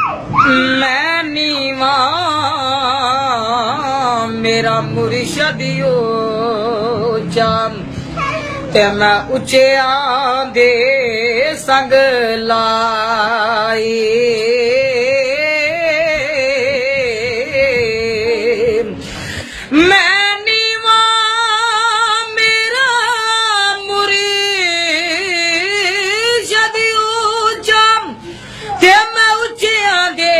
मैं नीवा मेरा मुर्शद ऊंचा ते मैं उच्चिया दे संग लाई मैं नीवा मेरा मुर्शद ऊंचा ते मैं उच्चिया दे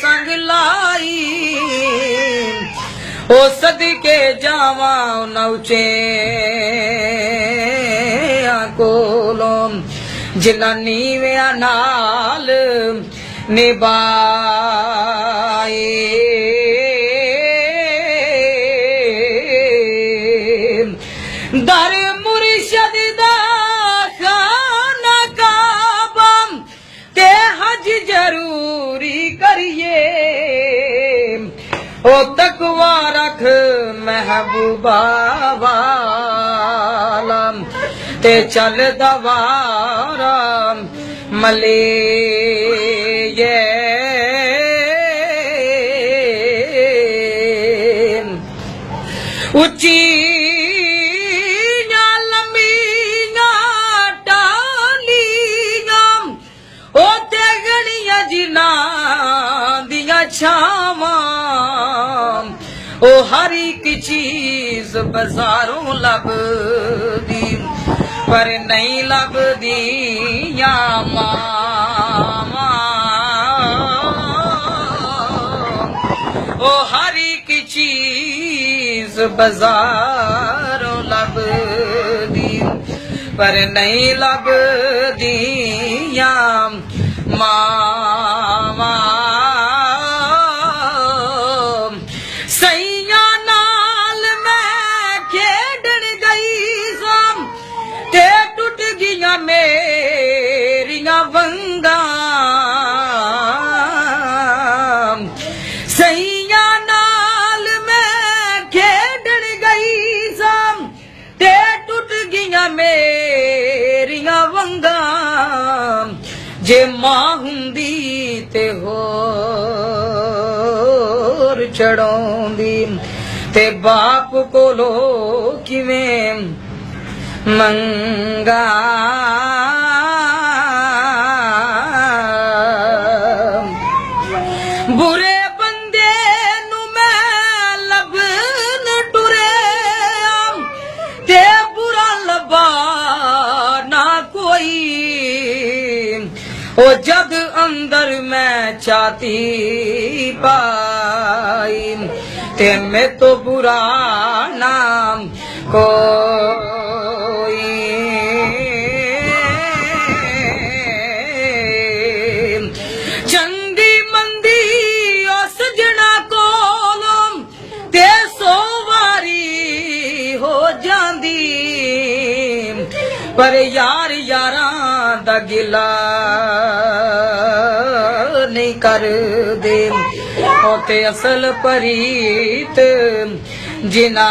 संग लाई ओ सदके जावा नौचे कोलों जिन्ना नीविया नाल निभाए दर मुर्शद दा खाना काबा ते हज जरूरी करिए ओ तकवा रख महबूबा वाला ते चल दवारा मले ये उची ओ हर एक चीज बाजारों लभदी पर नहीं लभदी या मामा ओ हर एक चीज बाजारों लभदी पर नहीं लभदी या मामा मेरिया वंगा सैया नाल मैं खेडन गई सां ते टुट गईया मेरिया वंगा जे मां हुंदी ते होर चढ़ाउंदी ते बाप कोलो किवें मंगा बुरे बंदे नु मैं लभन टुरे ते बुरा लबा ना कोई ओ जद अंदर मैं चाहती पाई ते मैं तो बुरा नाम को पर यार यारां दा गिला नहीं कर दे ओते असल परीत जिना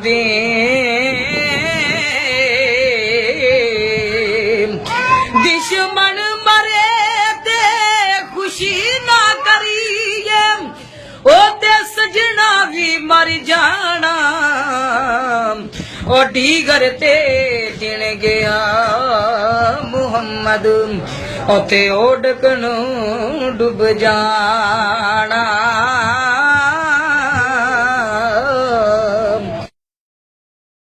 दे दुश्मन मरे ते खुशी ना करिए ओते सजना भी मर जाना ओ डीगर ते जिण गया मुहम्मद ओते ओडक नू डुब जाना